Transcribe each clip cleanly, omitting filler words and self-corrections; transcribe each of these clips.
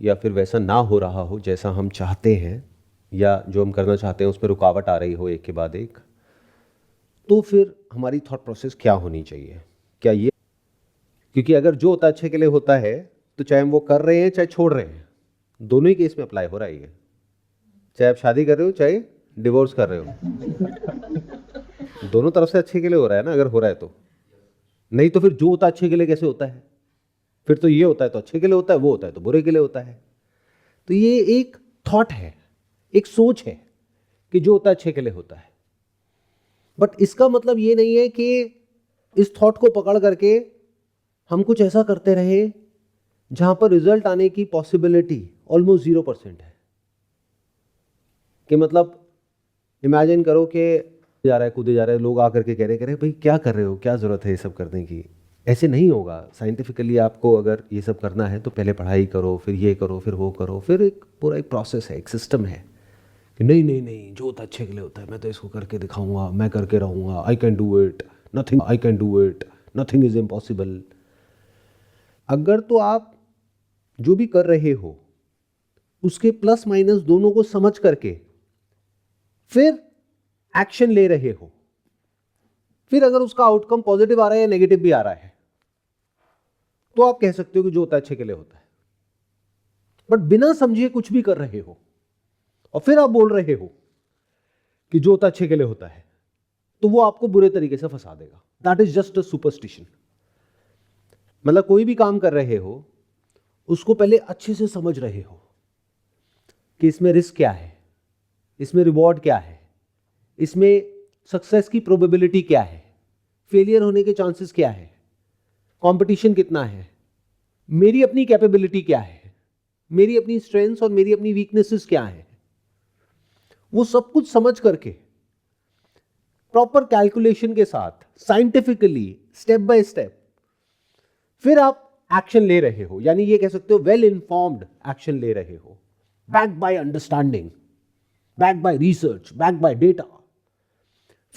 या फिर वैसा ना हो रहा हो जैसा हम चाहते हैं, या जो हम करना चाहते हैं उसमें रुकावट आ रही हो एक के बाद एक, तो फिर हमारी थॉट प्रोसेस क्या होनी चाहिए? क्या ये, क्योंकि अगर जो होता है अच्छे के लिए होता है तो चाहे हम वो कर रहे हैं चाहे छोड़ रहे हैं, दोनों ही केस में अप्लाई हो रहा है ये। चाहे आप शादी कर रहे हो चाहे डिवोर्स कर रहे हो, दोनों तरफ से अच्छे के लिए हो रहा है ना, अगर हो रहा है तो। नहीं तो फिर जो होता है अच्छे के लिए कैसे होता है? फिर तो ये होता है तो अच्छे के लिए होता है, वो होता है तो बुरे के लिए होता है। तो ये एक थॉट है, एक सोच है कि जो होता है अच्छे के लिए होता है। बट इसका मतलब ये नहीं है कि इस थॉट को पकड़ करके हम कुछ ऐसा करते रहे जहां पर रिजल्ट आने की पॉसिबिलिटी ऑलमोस्ट 0% है। कि मतलब इमेजिन करो कि जा रहा है, कूदे जा रहे हैं, लोग आकर के कह रहे भाई क्या कर रहे हो, क्या ज़रूरत है ये सब करने की। ऐसे नहीं होगा साइंटिफिकली। आपको अगर ये सब करना है तो पहले पढ़ाई करो, फिर ये करो, फिर वो करो, फिर एक पूरा एक प्रोसेस है, एक सिस्टम है कि नहीं नहीं नहीं, जो होता है अच्छे के लिए होता है, मैं तो इसको करके दिखाऊंगा, मैं करके रहूँगा, I can do it, nothing is impossible. अगर तो आप जो भी कर रहे हो उसके प्लस माइनस दोनों को समझ करके फिर एक्शन ले रहे हो, फिर अगर उसका आउटकम पॉजिटिव आ रहा है या नेगेटिव भी आ रहा है, तो आप कह सकते हो कि जो होता है अच्छे के लिए होता है। बट बिना समझे कुछ भी कर रहे हो और फिर आप बोल रहे हो कि जो होता है अच्छे के लिए होता है, तो वो आपको बुरे तरीके से फंसा देगा। That is just a superstition. मतलब कोई भी काम कर रहे हो उसको पहले अच्छे से समझ रहे हो कि इसमें रिस्क क्या है, इसमें रिवॉर्ड क्या है, इसमें सक्सेस की प्रोबेबिलिटी क्या है, फेलियर होने के चांसेस क्या है, कंपटीशन कितना है, मेरी अपनी कैपेबिलिटी क्या है, मेरी अपनी स्ट्रेंथ्स और मेरी अपनी वीकनेसेस क्या है। वो सब कुछ समझ करके प्रॉपर कैलकुलेशन के साथ साइंटिफिकली स्टेप बाय स्टेप फिर आप एक्शन ले रहे हो। यानी ये कह सकते हो वेल इन्फॉर्म्ड एक्शन ले रहे हो, backed by understanding, backed by research, backed by data.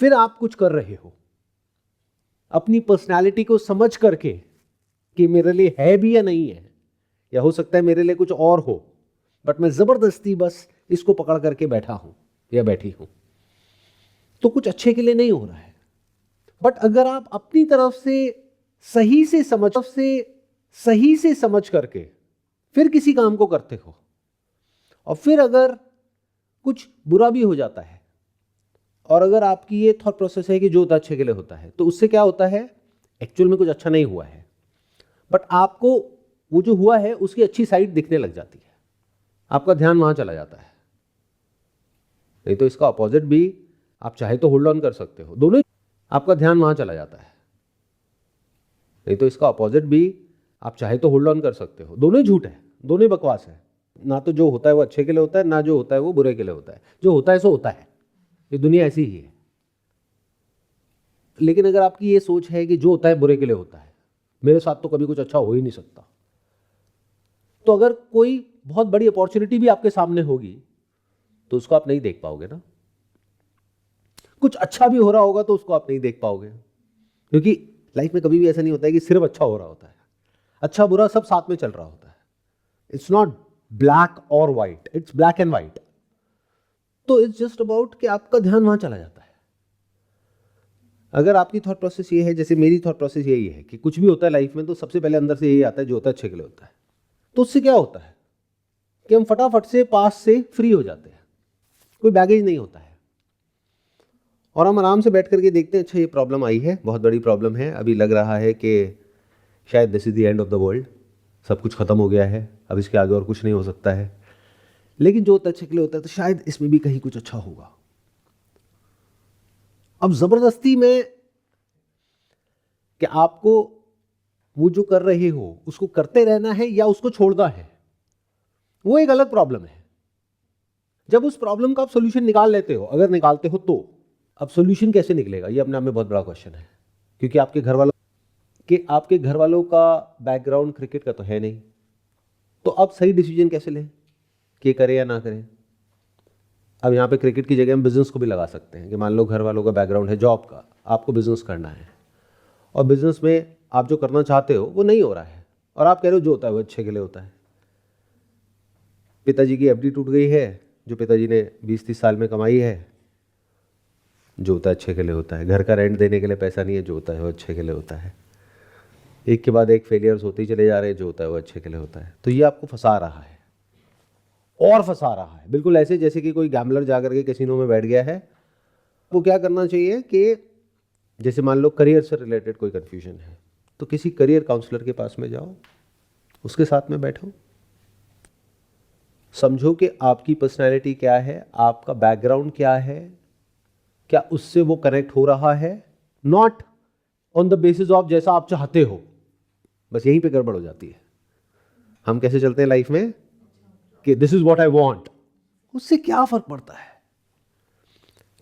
फिर आप कुछ कर रहे हो अपनी पर्सनालिटी को समझ करके कि मेरे लिए है भी या नहीं है, या हो सकता है मेरे लिए कुछ और हो, बट मैं जबरदस्ती बस इसको पकड़ करके बैठा हूं या बैठी हूं, तो कुछ अच्छे के लिए नहीं हो रहा है। बट अगर आप अपनी तरफ से सही से समझ करके फिर किसी काम को करते हो, और फिर अगर कुछ बुरा भी हो जाता है, और अगर आपकी ये थॉट प्रोसेस है कि जो होता है अच्छे के लिए होता है, तो उससे क्या होता है, एक्चुअल में कुछ अच्छा नहीं हुआ है, बट आपको वो जो हुआ है उसकी अच्छी साइड दिखने लग जाती है, आपका ध्यान वहां चला जाता है। नहीं तो इसका अपोजिट भी आप चाहे तो होल्ड ऑन कर सकते हो, दोनों आपका ध्यान वहां चला जाता है। नहीं तो इसका अपोजिट भी आप चाहे तो होल्ड ऑन कर सकते हो, दोनों ही झूठ है, दोनों ही बकवास है। ना तो जो होता है वो अच्छे के लिए होता है, ना जो होता है वो बुरे के लिए होता है। जो होता है सो होता है, ये दुनिया ऐसी ही है। लेकिन अगर आपकी ये सोच है कि जो होता है बुरे के लिए होता है, मेरे साथ तो कभी कुछ अच्छा हो ही नहीं सकता, तो अगर कोई बहुत बड़ी अपॉर्चुनिटी भी आपके सामने होगी तो उसको आप नहीं देख पाओगे ना। कुछ अच्छा भी हो रहा होगा तो उसको आप नहीं देख पाओगे, क्योंकि लाइफ में कभी भी ऐसा नहीं होता है कि सिर्फ अच्छा हो रहा होता है, अच्छा बुरा सब साथ में चल रहा होता है। इट्स नॉट ब्लैक और white, it's black and white. तो इट्स जस्ट अबाउट कि आपका ध्यान वहां चला जाता है। अगर आपकी थॉट प्रोसेस ये है, जैसे मेरी थॉट प्रोसेस यही है कि कुछ भी होता है लाइफ में तो सबसे पहले अंदर से यही आता है जो होता है अच्छे के लिए होता है, तो उससे क्या होता है कि हम फटाफट से पास से फ्री हो जाते हैं, कोई बैगेज नहीं होता है, और हम आराम से बैठ करके देखते हैं अच्छा ये प्रॉब्लम आई है, बहुत बड़ी प्रॉब्लम है, अभी लग रहा है कि शायद this is the end of the world, सब कुछ खत्म हो गया है, अब इसके आगे और कुछ नहीं हो सकता है। लेकिन जो होता है अच्छे के लिए होता है तो शायद इसमें भी कहीं कुछ अच्छा होगा। अब जबरदस्ती में कि आपको वो जो कर रहे हो उसको करते रहना है या उसको छोड़ना है, वो एक अलग प्रॉब्लम है। जब उस प्रॉब्लम का आप सोल्यूशन निकाल लेते हो, अगर निकालते हो तो, अब सोल्यूशन कैसे निकलेगा ये अपने आप में बहुत बड़ा क्वेश्चन है, क्योंकि आपके घर वालों का बैकग्राउंड क्रिकेट का तो है नहीं। तो अब सही डिसीजन कैसे लें कि करें या ना करें। अब यहाँ पे क्रिकेट की जगह हम बिजनेस को भी लगा सकते हैं कि मान लो घर वालों का बैकग्राउंड है जॉब का, आपको बिजनेस करना है, और बिजनेस में आप जो करना चाहते हो वो नहीं हो रहा है, और आप कह रहे हो जो होता है वो अच्छे के लिए होता है। पिताजी की एफडी टूट गई है, जो पिताजी ने 20-30 साल में कमाई है, जो होता है अच्छे के लिए होता है। घर का रेंट देने के लिए पैसा नहीं है, जो होता है वो अच्छे के लिए होता है। एक के बाद एक फेलियर्स होते ही चले जा रहे हैं, जो होता है वो अच्छे के लिए होता है। तो ये आपको फंसा रहा है और फंसा रहा है, बिल्कुल ऐसे जैसे कि कोई गैम्बलर जाकर के कैसीनो में बैठ गया है। वो क्या करना चाहिए कि जैसे मान लो करियर से रिलेटेड कोई कन्फ्यूजन है, तो किसी करियर काउंसलर के पास में जाओ, उसके साथ में बैठो, समझो कि आपकी पर्सनैलिटी क्या है, आपका बैकग्राउंड क्या है, क्या उससे वो कनेक्ट हो रहा है, not on the basis of जैसा आप चाहते हो। बस यहीं पे गड़बड़ हो जाती है। हम कैसे चलते हैं लाइफ में कि this is what I want, उससे क्या फर्क पड़ता है?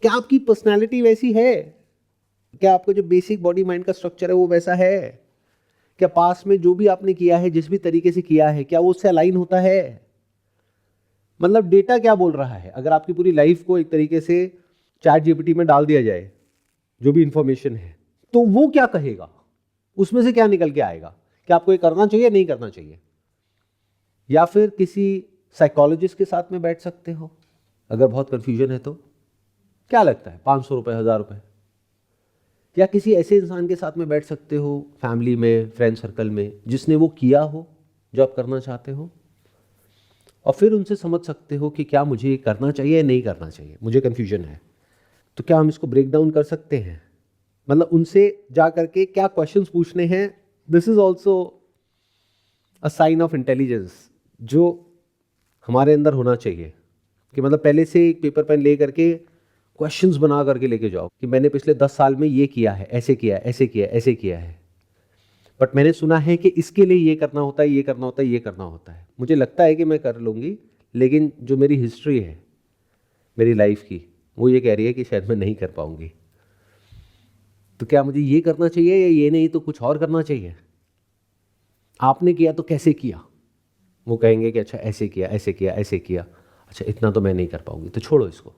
क्या आपकी पर्सनैलिटी वैसी है? क्या आपका जो बेसिक बॉडी माइंड का स्ट्रक्चर है वो वैसा है? क्या पास में जो भी आपने किया है, जिस भी तरीके से किया है, क्या वो उससे अलाइन होता है? मतलब डेटा क्या बोल रहा है? अगर आपकी पूरी लाइफ को एक तरीके से चैट जीपीटी में डाल दिया जाए, जो भी इंफॉर्मेशन है, तो वो क्या कहेगा? उसमें से क्या निकल के आएगा? क्या आपको ये करना चाहिए, नहीं करना चाहिए? या फिर किसी साइकोलॉजिस्ट के साथ में बैठ सकते हो अगर बहुत कंफ्यूजन है तो। क्या लगता है, 500 रुपए, 1000 रुपए? या किसी ऐसे इंसान के साथ में बैठ सकते हो, फैमिली में, फ्रेंड सर्कल में, जिसने वो किया हो जो आप करना चाहते हो, और फिर उनसे समझ सकते हो कि क्या मुझे ये करना चाहिए या नहीं करना चाहिए, मुझे कंफ्यूजन है। तो क्या हम इसको ब्रेक डाउन कर सकते हैं? मतलब उनसे जा करके क्या क्वेश्चंस पूछने हैं। This is also a sign of intelligence जो हमारे अंदर होना चाहिए, कि मतलब पहले से एक पेपर पेन ले करके क्वेश्चंस बना करके लेके जाओ कि मैंने पिछले 10 साल में ये किया है, ऐसे किया है, ऐसे किया है, ऐसे किया है, बट मैंने सुना है कि इसके लिए ये करना होता है, ये करना होता है, ये करना होता है। मुझे लगता है कि मैं कर लूँगी, लेकिन जो मेरी हिस्ट्री है मेरी लाइफ की, वो ये कह रही है कि शायद मैं नहीं कर पाऊंगी। तो क्या मुझे ये करना चाहिए, या ये नहीं तो कुछ और करना चाहिए? आपने किया तो कैसे किया? वो कहेंगे कि अच्छा ऐसे किया, ऐसे किया, ऐसे किया, अच्छा इतना तो मैं नहीं कर पाऊंगी, तो छोड़ो इसको।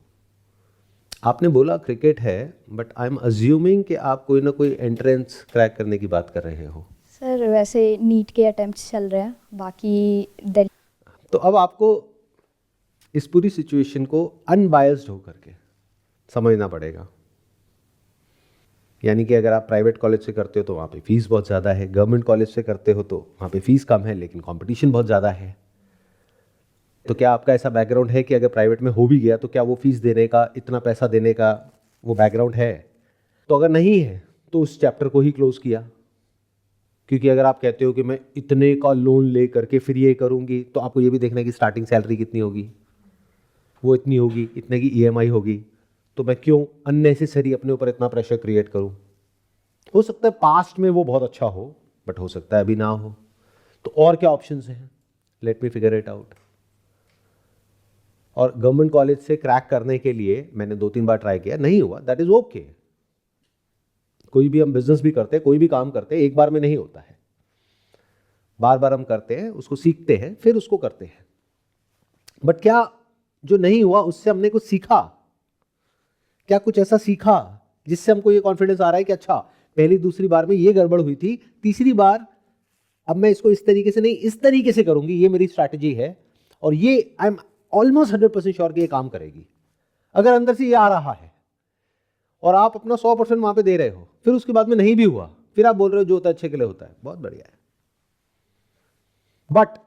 आपने बोला क्रिकेट है, बट आई एम अज्यूमिंग कि आप कोई ना कोई एंट्रेंस क्रैक करने की बात कर रहे हो। सर वैसे नीट के अटेम्प्ट्स चल रहे हैं, बाकी तो अब आपको इस पूरी सिचुएशन को अनबायस्ड होकर के समझना पड़ेगा। यानी कि अगर आप प्राइवेट कॉलेज से करते हो तो वहाँ पे फीस बहुत ज़्यादा है, गवर्नमेंट कॉलेज से करते हो तो वहाँ पे फीस कम है लेकिन कंपटीशन बहुत ज़्यादा है। तो क्या आपका ऐसा बैकग्राउंड है कि अगर प्राइवेट में हो भी गया तो क्या वो फीस देने का, इतना पैसा देने का वो बैकग्राउंड है? तो अगर नहीं है तो उस चैप्टर को ही क्लोज किया। क्योंकि अगर आप कहते हो कि मैं इतने का लोन ले करके फिर ये करूँगी, तो आपको ये भी देखना है कि स्टार्टिंग सैलरी कितनी होगी, वो इतनी होगी, इतने की ईएमआई होगी, तो मैं क्यों अननेसेसरी अपने ऊपर इतना प्रेशर क्रिएट करूं? हो सकता है पास्ट में वो बहुत अच्छा हो, बट हो सकता है अभी ना हो। तो और क्या ऑप्शंस हैं? Let me figure it out. और गवर्नमेंट कॉलेज से क्रैक करने के लिए मैंने 2-3 बार ट्राई किया, नहीं हुआ, दैट इज ओके। कोई भी हम बिजनेस भी करते हैं, कोई भी काम करते हैं, एक बार में नहीं होता है, बार बार हम करते हैं, उसको सीखते हैं, फिर उसको करते हैं। बट क्या जो नहीं हुआ उससे हमने कुछ सीखा? क्या कुछ ऐसा सीखा जिससे हमको ये कॉन्फिडेंस आ रहा है कि अच्छा पहली दूसरी बार में ये गड़बड़ हुई थी, तीसरी बार अब मैं इसको इस तरीके से नहीं, इस तरीके से करूंगी, ये मेरी स्ट्रैटेजी है, और ये आई एम ऑलमोस्ट 100% श्योर कि ये काम करेगी। अगर अंदर से ये आ रहा है और आप अपना 100% वहां पे दे रहे हो, फिर उसके बाद में नहीं भी हुआ, फिर आप बोल रहे हो जो होता है अच्छे के लिए होता है, बहुत बढ़िया है। बट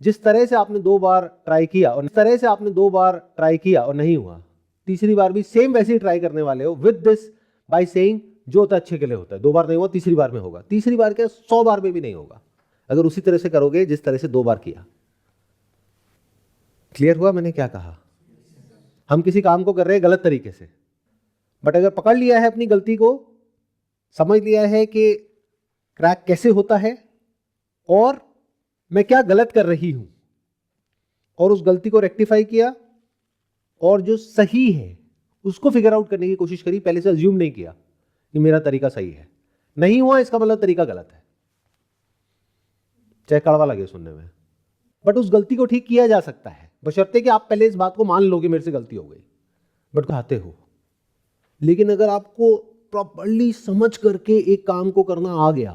जिस तरह से आपने 2 बार ट्राई किया और इस तरह से आपने 2 बार ट्राई किया और नहीं हुआ, तीसरी बार भी सेम वैसे ही ट्राई करने वाले हो विद दिस बाय सेइंग जो होता है अच्छे के लिए होता है। 2 बार नहीं हुआ, तीसरी बार में होगा, तीसरी बार क्या 100 बार में भी नहीं होगा, अगर उसी तरह से करोगे जिस तरह से 2 बार किया। क्लियर हुआ मैंने क्या कहा? हम किसी काम को कर रहे हैं गलत तरीके से, बट अगर पकड़ लिया है अपनी गलती को, समझ लिया है कि क्रैक कैसे होता है और मैं क्या गलत कर रही हूं, और उस गलती को रेक्टिफाई किया, और जो सही है उसको फिगर आउट करने की कोशिश करी, पहले से अज्यूम नहीं किया कि मेरा तरीका सही है। नहीं हुआ इसका मतलब तरीका गलत है, चाहे कड़वा लगे सुनने में, बट उस गलती को ठीक किया जा सकता है, बशर्ते कि आप पहले इस बात को मान लो कि मेरे से गलती हो गई, बट खाते हो। लेकिन अगर आपको प्रॉपर्ली समझ करके एक काम को करना आ गया,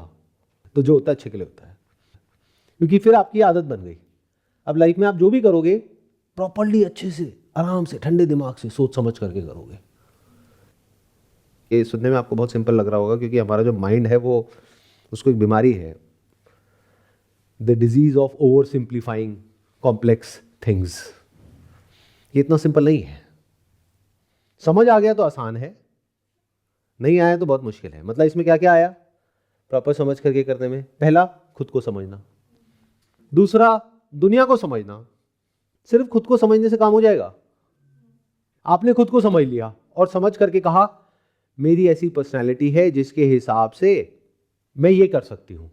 तो जो होता है अच्छे के लिए होता है, क्योंकि फिर आपकी आदत बन गई। अब लाइफ में आप जो भी करोगे प्रॉपरली, अच्छे से, आराम से, ठंडे दिमाग से, सोच समझ करके करोगे। ये सुनने में आपको बहुत सिंपल लग रहा होगा, क्योंकि हमारा जो माइंड है वो, उसको एक बीमारी है, the disease of over simplifying complex things. ये इतना सिंपल नहीं है। समझ आ गया तो आसान है, नहीं आया तो बहुत मुश्किल है। मतलब इसमें क्या क्या आया प्रॉपर समझ करके करने में? पहला, खुद को समझना। दूसरा, दुनिया को समझना। सिर्फ खुद को समझने से काम हो जाएगा? आपने खुद को समझ लिया और समझ करके कहा मेरी ऐसी पर्सनैलिटी है जिसके हिसाब से मैं ये कर सकती हूं।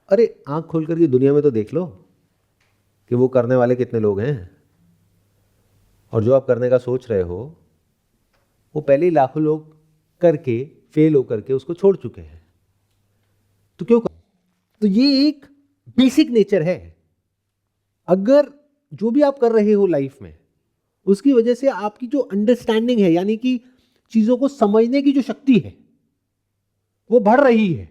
अरे आंख खोल करके दुनिया में तो देख लो कि वो करने वाले कितने लोग हैं, और जो आप करने का सोच रहे हो वो पहले ही लाखों लोग करके फेल हो करके उसको छोड़ चुके हैं। तो क्यों कर? तो ये एक बेसिक नेचर है। अगर जो भी आप कर रहे हो लाइफ में, उसकी वजह से आपकी जो अंडरस्टैंडिंग है, यानी कि चीजों को समझने की जो शक्ति है, वो बढ़ रही है,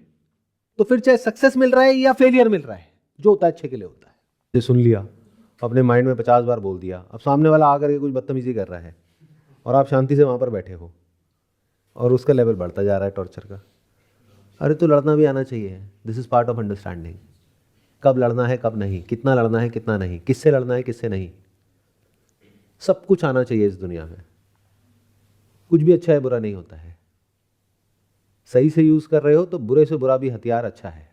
तो फिर चाहे सक्सेस मिल रहा है या फेलियर मिल रहा है, जो होता है अच्छे के लिए होता है। ये सुन लिया, अपने माइंड में 50 बार बोल दिया, अब सामने वाला आकर के कुछ बदतमीजी कर रहा है और आप शांति से वहां पर बैठे हो और उसका लेवल बढ़ता जा रहा है टॉर्चर का। अरे तो लड़ना भी आना चाहिए। This is part of understanding. कब लड़ना है कब नहीं, कितना लड़ना है कितना नहीं, किससे लड़ना है किससे नहीं, सब कुछ आना चाहिए इस दुनिया में। कुछ भी अच्छा है बुरा नहीं होता है। सही से यूज कर रहे हो तो बुरे से बुरा भी हथियार अच्छा है,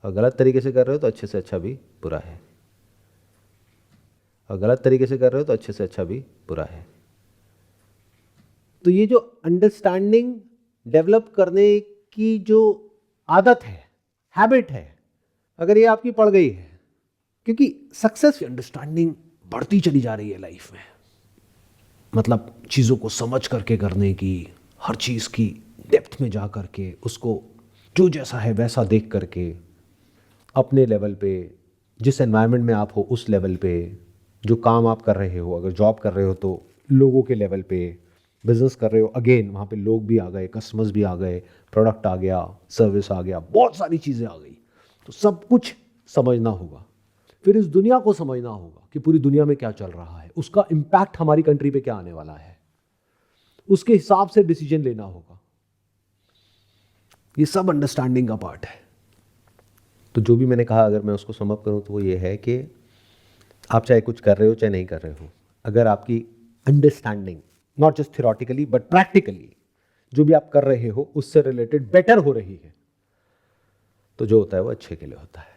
और गलत तरीके से कर रहे हो तो अच्छे से अच्छा भी बुरा है, और गलत तरीके से कर रहे हो तो अच्छे से अच्छा भी बुरा है। तो ये जो अंडरस्टैंडिंग डेवलप करने की जो आदत है, हैबिट है, अगर ये आपकी पड़ गई है, क्योंकि सक्सेस की अंडरस्टैंडिंग बढ़ती चली जा रही है लाइफ में, मतलब चीज़ों को समझ करके करने की, हर चीज़ की डेप्थ में जा करके, उसको जो जैसा है वैसा देख करके, अपने लेवल पे, जिस एनवायरनमेंट में आप हो उस लेवल पे, जो काम आप कर रहे हो, अगर जॉब कर रहे हो तो लोगों के लेवल पे, बिजनेस कर रहे हो अगेन वहाँ पे लोग भी आ गए, कस्टमर्स भी आ गए, प्रोडक्ट आ गया, सर्विस आ गया, बहुत सारी चीज़ें आ गई, तो सब कुछ समझना होगा। फिर इस दुनिया को समझना होगा कि पूरी दुनिया में क्या चल रहा है, उसका इम्पैक्ट हमारी कंट्री पे क्या आने वाला है, उसके हिसाब से डिसीजन लेना होगा। ये सब अंडरस्टैंडिंग का पार्ट है। तो जो भी मैंने कहा, अगर मैं उसको सम अप करूं तो वो ये है कि आप चाहे कुछ कर रहे हो चाहे नहीं कर रहे हो, अगर आपकी understanding not just theoretically but practically जो भी आप कर रहे हो उससे रिलेटेड बेटर हो रही है, तो जो होता है वो अच्छे के लिए होता है।